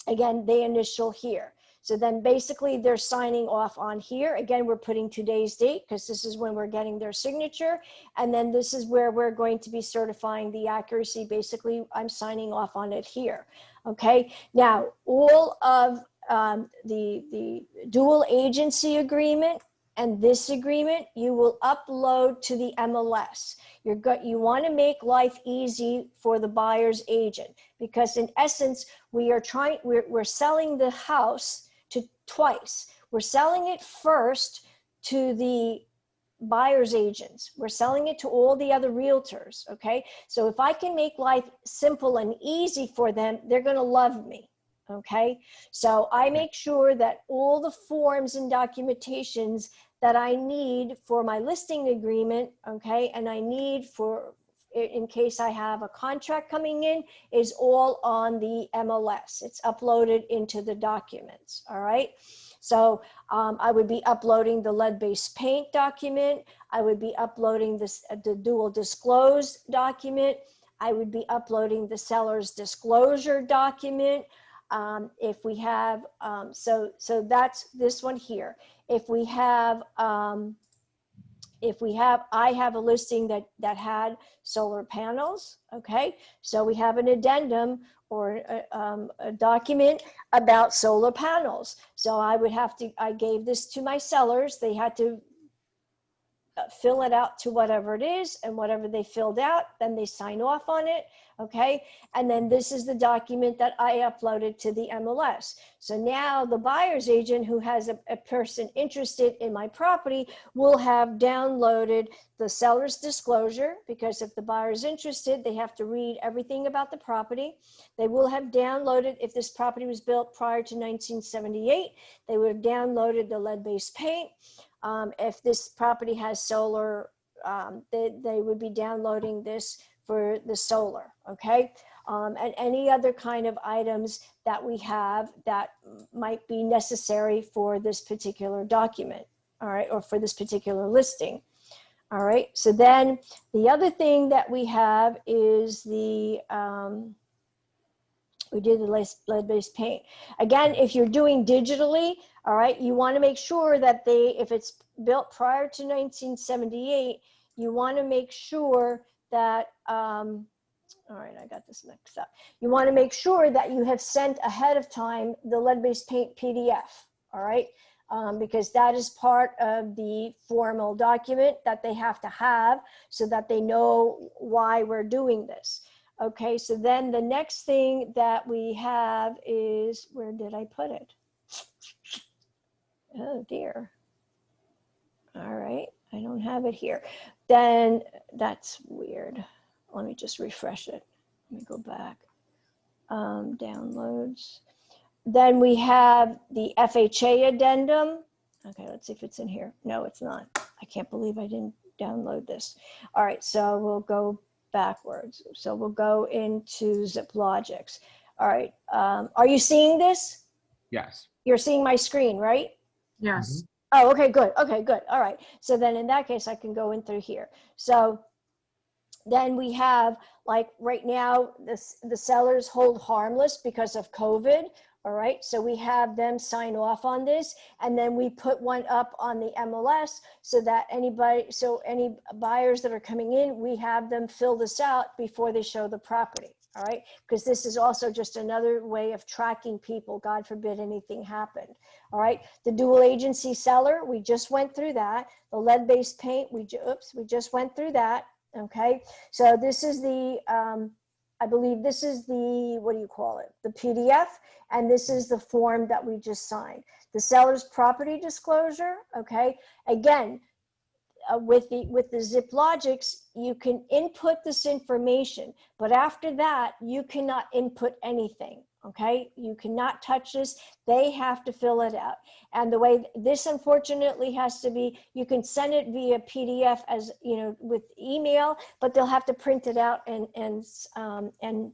again, they initial here. So then basically they're signing off on here. Again, we're putting today's date because this is when we're getting their signature. And then this is where we're going to be certifying the accuracy. Basically, I'm signing off on it here. Okay. Now, all of the dual agency agreement and this agreement, you will upload to the MLS. You want to make life easy for the buyer's agent, because in essence, we're selling the house twice. We're selling it first to the buyer's agents. We're selling it to all the other realtors. Okay. So if I can make life simple and easy for them, they're going to love me. Okay. So I make sure that all the forms and documentations that I need for my listing agreement, okay, and I need for, in case I have a contract coming in, is all on the MLS. It's uploaded into the documents, all right? So I would be uploading the lead-based paint document. I would be uploading the dual disclosed document. I would be uploading the seller's disclosure document. If we have, so that's this one here. If we have, I have a listing that had solar panels, okay? So we have an addendum or a document about solar panels. So I gave this to my sellers. They had to fill it out to whatever it is, and whatever they filled out, then they sign off on it, okay? And then this is the document that I uploaded to the MLS. So now the buyer's agent who has a person interested in my property will have downloaded the seller's disclosure, because if the buyer's interested, they have to read everything about the property. They will have downloaded, if this property was built prior to 1978, they would have downloaded the lead-based paint. If this property has solar, they would be downloading this for the solar, okay? And any other kind of items that we have that might be necessary for this particular document, all right, or for this particular listing. All right, so then the other thing that we have is the, we did the lead-based paint. Again, if you're doing digitally, all right, you want to make sure that if it's built prior to 1978, you want to make sure that, all right, I got this mixed up. You want to make sure that you have sent ahead of time the lead-based paint PDF, all right? Because that is part of the formal document that they have to have so that they know why we're doing this. Okay, so then the next thing that we have is, where did I put it? Oh dear. All right, I don't have it here. Then that's weird. Let me just refresh it. Let me go back. Downloads. Then we have the FHA addendum. Okay, let's see if it's in here. No, it's not. I can't believe I didn't download this. All right, so we'll go backwards. So we'll go into ZipLogix. All right, are you seeing this? Yes. You're seeing my screen, right? Yes. Oh, okay, good. Okay, good. All right. So then in that case, I can go in through here. So then we have, like right now, the sellers hold harmless because of COVID. All right. So we have them sign off on this, and then we put one up on the MLS so that any buyers that are coming in, we have them fill this out before they show the property. All right. Because this is also just another way of tracking people. God forbid anything happened. All right. The dual agency seller, we just went through that. The lead-based paint, we just went through that. Okay. So this is the, I believe this is the, what do you call it? The PDF. And this is the form that we just signed. The seller's property disclosure. Okay. Again, with the Zip Logics, you can input this information, but after that, you cannot input anything. Okay, you cannot touch this. They have to fill it out. And the way this unfortunately has to be, you can send it via PDF as, you know, with email, but they'll have to print it out and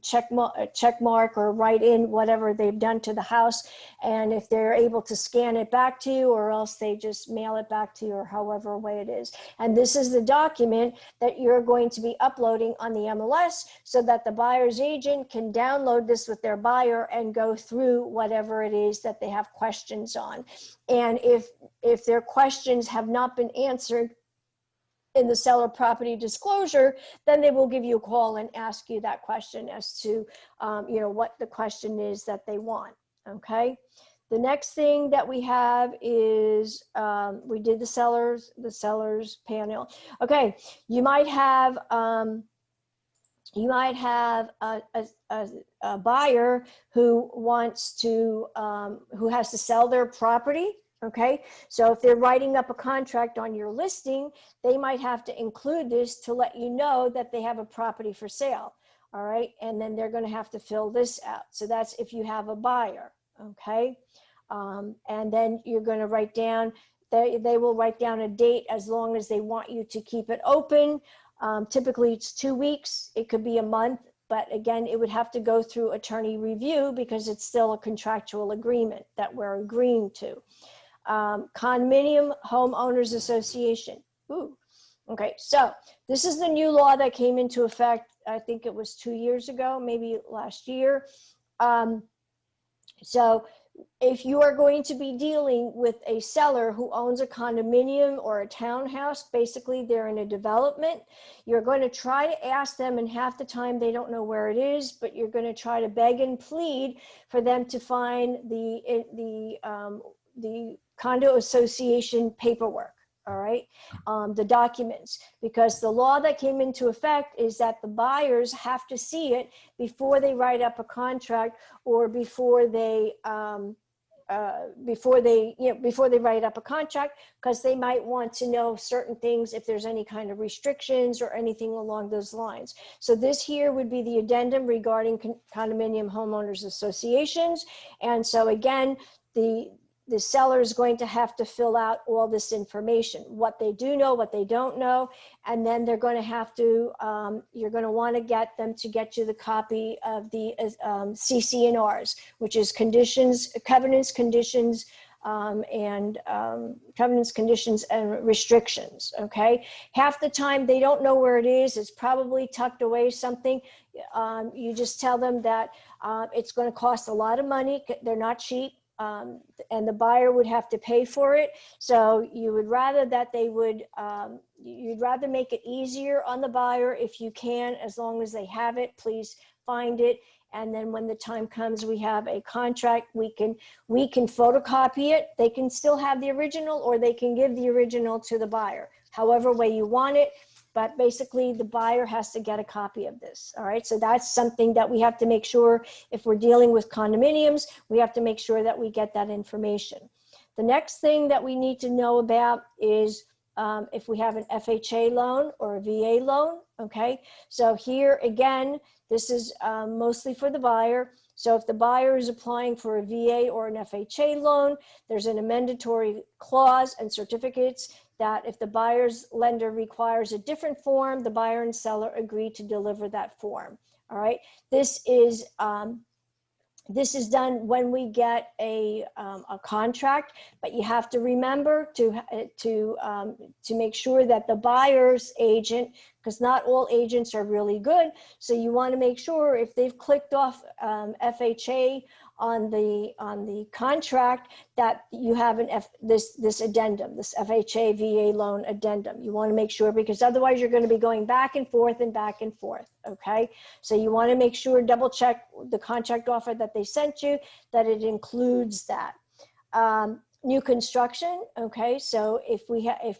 check mark or write in whatever they've done to the house. And if they're able to scan it back to you, or else they just mail it back to you, or however way it is. And this is the document that you're going to be uploading on the MLS so that the buyer's agent can download this with their buyer and go through whatever it is that they have questions on. And if their questions have not been answered in the seller property disclosure, then they will give you a call and ask you that question as to you know, what the question is that they want. Okay. The next thing that we have is we did the sellers panel. Okay, you might have a buyer who wants to, who has to sell their property. Okay, so if they're writing up a contract on your listing, they might have to include this to let you know that they have a property for sale. All right, and then they're going to have to fill this out. So that's if you have a buyer. Okay, and then you're going to write down, they will write down a date as long as they want you to keep it open. Typically it's 2 weeks, it could be a month, but again, it would have to go through attorney review because it's still a contractual agreement that we're agreeing to. Condominium Homeowners Association. Ooh. Okay, so this is the new law that came into effect, I think it was 2 years ago, maybe last year. So if you are going to be dealing with a seller who owns a condominium or a townhouse, basically they're in a development, you're going to try to ask them, and half the time they don't know where it is, but you're going to try to beg and plead for them to find the condo association paperwork. All right, the documents, because the law that came into effect is that the buyers have to see it before they write up a contract, or before they write up a contract, because they might want to know certain things, if there's any kind of restrictions or anything along those lines. So this here would be the addendum regarding condominium homeowners associations. And so again, the seller is going to have to fill out all this information, what they do know, what they don't know, and then they're going to have to, you're going to want to get them to get you the copy of the CC&Rs, which is conditions, covenants, conditions, covenants, conditions, and restrictions. Okay, half the time they don't know where it is. It's probably tucked away something. You just tell them that it's going to cost a lot of money. They're not cheap. And the buyer would have to pay for it. So you would rather that they would, you'd rather make it easier on the buyer if you can, as long as they have it, please find it. And then when the time comes, we have a contract, we can photocopy it. They can still have the original, or they can give the original to the buyer, however way you want it. But basically the buyer has to get a copy of this. All right, so that's something that we have to make sure, if we're dealing with condominiums, we have to make sure that we get that information. The next thing that we need to know about is if we have an FHA loan or a VA loan. Okay, so here again, this is mostly for the buyer. So if the buyer is applying for a VA or an FHA loan, there's an amendatory clause and certificates that if the buyer's lender requires a different form, the buyer and seller agree to deliver that form. All right, this is This is done when we get a contract, but you have to remember to make sure that the buyer's agent, because not all agents are really good, so you want to make sure if they've clicked off FHA on the contract, that you have this addendum, this FHA VA Loan Addendum. You want to make sure, because otherwise you're going to be going back and forth and back and forth. Okay, so you want to make sure, double check the contract offer that they sent you, that it includes that. New construction. Okay, so if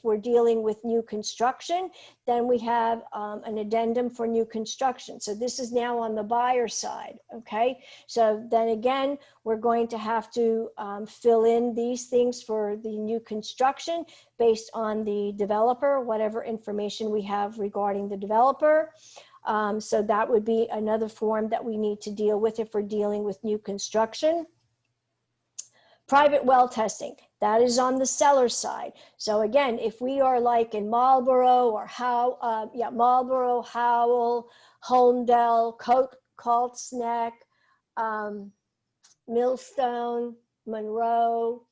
we're dealing with new construction, then we have an addendum for new construction. So this is now on the buyer side. Okay, so then again, we're going to have to fill in these things for the new construction based on the developer, whatever information we have regarding the developer. So that would be another form that we need to deal with if we're dealing with new construction. Private well testing, that is on the seller side. So again, if we are like in Marlboro or Marlboro, Howell, Holmdel, Colts Neck, Millstone, Monroe,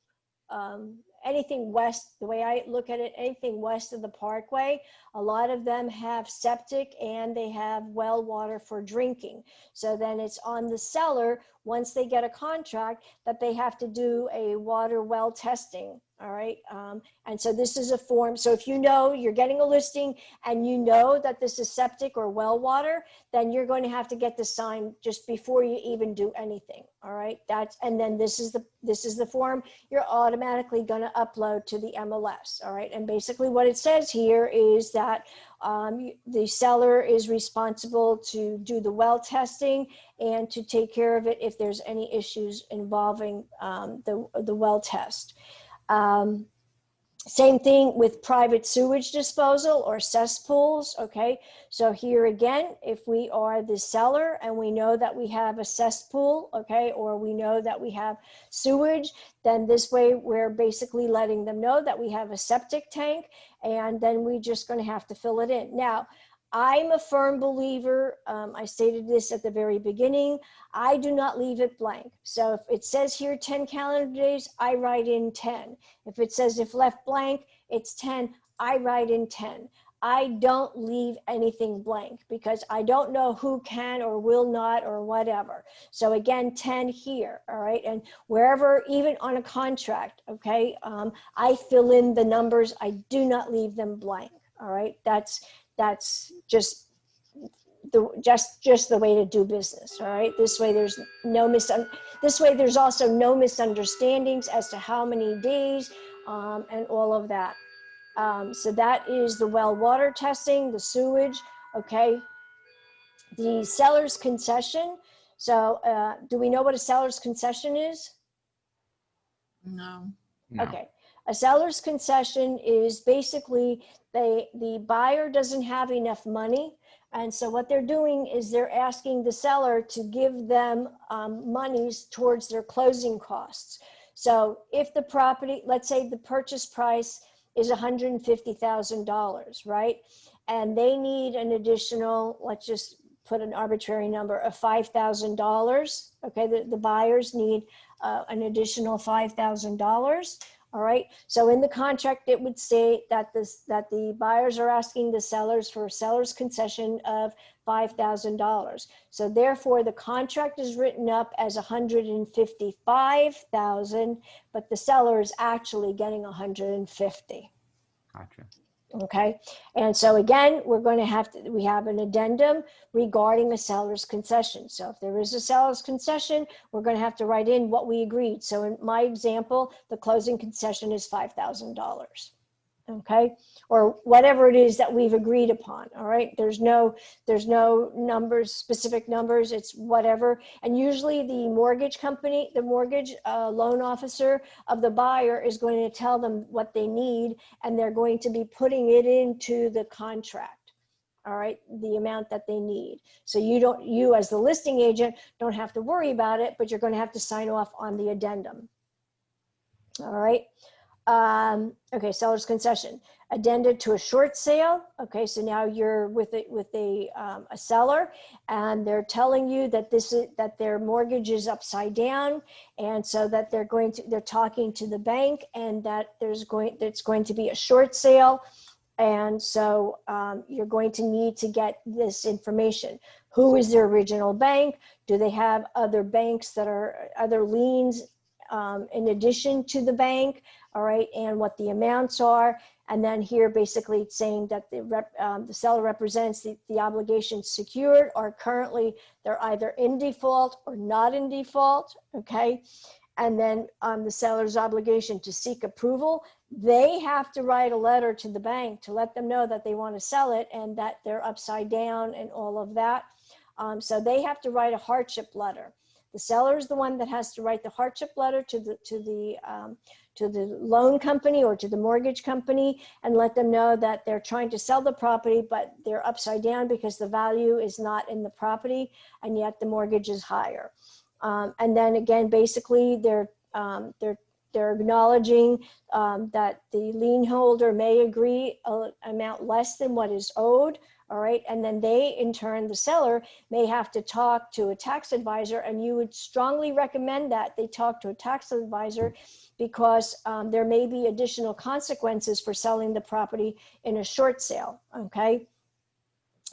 anything west, the way I look at it, anything west of the Parkway, a lot of them have septic and they have well water for drinking. So then it's on the seller, once they get a contract, that they have to do a water well testing. All right. And so this is a form. So if you know you're getting a listing and you know that this is septic or well water, then you're going to have to get this signed just before you even do anything. All right. And then this is the form you're automatically going to upload to the MLS. All right. And basically what it says here is that the seller is responsible to do the well testing and to take care of it if there's any issues involving the well test. Same thing with private sewage disposal or cesspools. Okay, so here again, if we are the seller and we know that we have a cesspool, okay, or we know that we have sewage, then this way we're basically letting them know that we have a septic tank, and then we're just going to have to fill it in. Now, I'm a firm believer, I stated this at the very beginning, I do not leave it blank. So if it says here 10 calendar days, I write in 10. If it says if left blank, it's 10, I write in 10. I don't leave anything blank because I don't know who can or will not or whatever. So again, 10 here, all right? And wherever, even on a contract, okay, I fill in the numbers, I do not leave them blank, all right? That's just the way to do business. All right. This way there's there's also no misunderstandings as to how many days and all of that. So that is the well water testing, the sewage. Okay. The seller's concession. So do we know what a seller's concession is? No. Okay. A seller's concession is basically the buyer doesn't have enough money. And so what they're doing is they're asking the seller to give them monies towards their closing costs. So if the property, let's say the purchase price is $150,000, right? And they need an additional, let's just put an arbitrary number of $5,000. Okay, the buyers need an additional $5,000. All right, so in the contract, it would say that the buyers are asking the sellers for a seller's concession of $5,000. So therefore, the contract is written up as $155,000, but the seller is actually getting $150,000. Gotcha. Okay, and so again, we have an addendum regarding a seller's concession. So if there is a seller's concession, we're going to have to write in what we agreed. So in my example, the closing concession is $5,000. Okay, or whatever it is that we've agreed upon. All right, there's no numbers, specific numbers, it's whatever. And usually the mortgage company, the mortgage loan officer of the buyer is going to tell them what they need, and they're going to be putting it into the contract. All right, the amount that they need. So you as the listing agent don't have to worry about it, but you're going to have to sign off on the addendum. All right. Okay, seller's concession. Addenda to a short sale. Okay, so now you're with a seller, and they're telling you that that their mortgage is upside down, and so that they're talking to the bank, and that it's going to be a short sale, and so you're going to need to get this information. Who is their original bank? Do they have other banks that are other liens in addition to the bank? All right, and what the amounts are. And then here basically it's saying that the seller represents the obligations secured, or currently they're either in default or not in default, okay? And then the seller's obligation to seek approval, they have to write a letter to the bank to let them know that they want to sell it and that they're upside down and all of that. So they have to write a hardship letter. The seller is the one that has to write the hardship letter to the loan company or to the mortgage company and let them know that they're trying to sell the property, but they're upside down because the value is not in the property, and yet the mortgage is higher. And then again, basically they're acknowledging that the lien holder may agree an amount less than what is owed. All right, and then they, in turn, the seller may have to talk to a tax advisor, and you would strongly recommend that they talk to a tax advisor because there may be additional consequences for selling the property in a short sale, okay?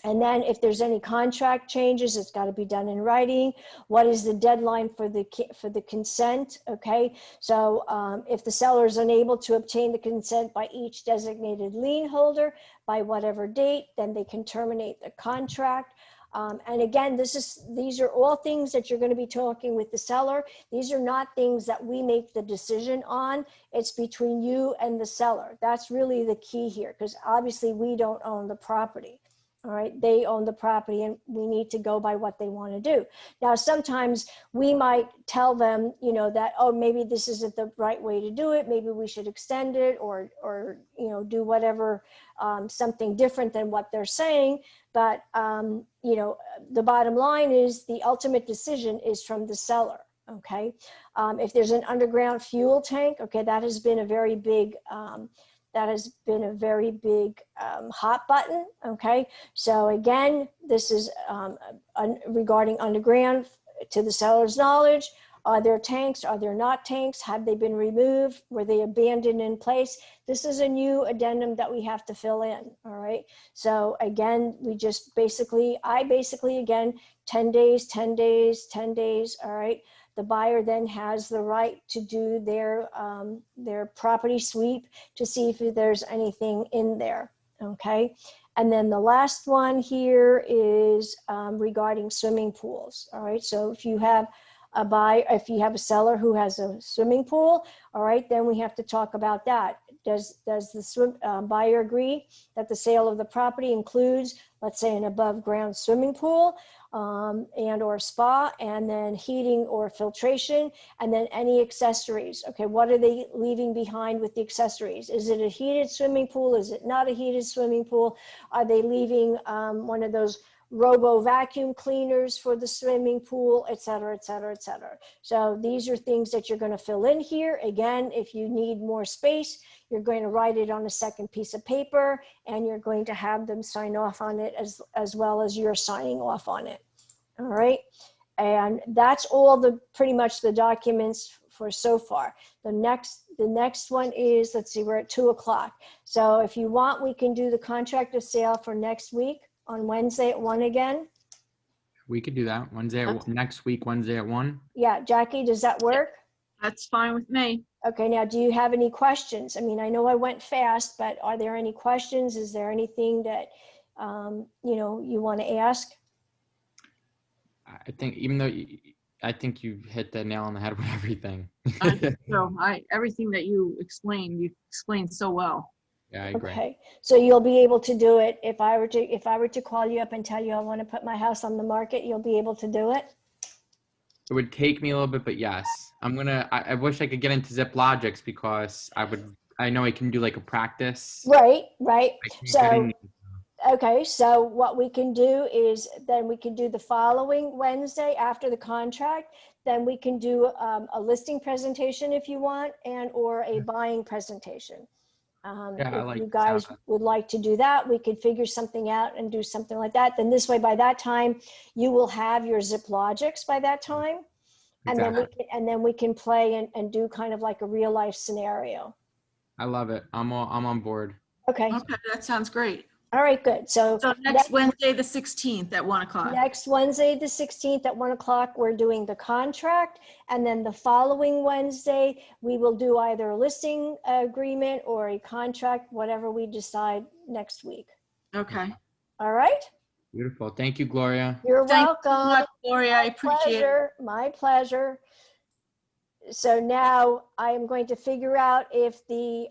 And then if there's any contract changes, it's got to be done in writing. What is the deadline for the consent? Okay, so if the seller is unable to obtain the consent by each designated lien holder by whatever date, then they can terminate the contract. And again, these are all things that you're going to be talking with the seller. These are not things that we make the decision on. It's between you and the seller. That's really the key here, because obviously we don't own the property. All right, they own the property, and we need to go by what they want to do. Now, sometimes we might tell them, you know, that, oh, maybe this isn't the right way to do it. Maybe we should extend it, or you know, do whatever, something different than what they're saying. But, you know, the bottom line is the ultimate decision is from the seller. Okay, if there's an underground fuel tank, okay, that has been a very big hot button, okay? So again, this is regarding underground to the seller's knowledge. Are there tanks? Are there not tanks? Have they been removed? Were they abandoned in place? This is a new addendum that we have to fill in, all right? So again, I basically, again, 10 days, 10 days, 10 days, all right? The buyer then has the right to do their property sweep to see if there's anything in there, okay? And then the last one here is regarding swimming pools, all right? So if you have a seller who has a swimming pool, all right, then we have to talk about that. Does the buyer agree that the sale of the property includes, let's say, an above ground swimming pool and or spa, and then heating or filtration, and then any accessories? Okay, what are they leaving behind with the accessories? Is it a heated swimming pool? Is it not a heated swimming pool? Are they leaving one of those robo vacuum cleaners for the swimming pool, et cetera, et cetera, et cetera? So these are things that you're going to fill in here. Again, if you need more space, you're going to write it on a second piece of paper, and you're going to have them sign off on it as well as you're signing off on it. All right. And that's all pretty much the documents for so far. The next one is, let's see, we're at 2 o'clock. So if you want, we can do the contract of sale for next week on Wednesday at 1 again. We could do that next week, Wednesday at 1. Yeah, Jackie, does that work? That's fine with me. Okay, now do you have any questions? I mean, I know I went fast, but are there any questions? Is there anything that you know, you want to ask? I think, I think you hit the nail on the head with everything. Everything that you explained so well. Yeah, I agree. Okay, so you'll be able to do it. If I were to call you up and tell you I want to put my house on the market, you'll be able to do it? It would take me a little bit, but yes. I wish I could get into Zip Logics, because I know I can do like a practice. Right. So okay, so what we can do is then we can do the following Wednesday after the contract. then we can do a listing presentation if you want, and or a buying presentation. Yeah, I If like you the sound guys of that. would like to do that, we could figure something out and do something like that. Then this way, by that time, you will have your zip logics by that time. And then we can play and do kind of like a real life scenario. I love it. I'm on board. Okay. Okay, that sounds great. All right, good. So So next Wednesday, the 16th at 1 o'clock. next Wednesday, the 16th at 1 o'clock, we're doing the contract. And then the following Wednesday, we will do either a listing agreement or a contract, whatever we decide next week. Okay. All right. Beautiful. Thank you, Gloria. You're Thank you so welcome. much, Gloria. I appreciate it. Pleasure. My pleasure. So now I am going to figure out if the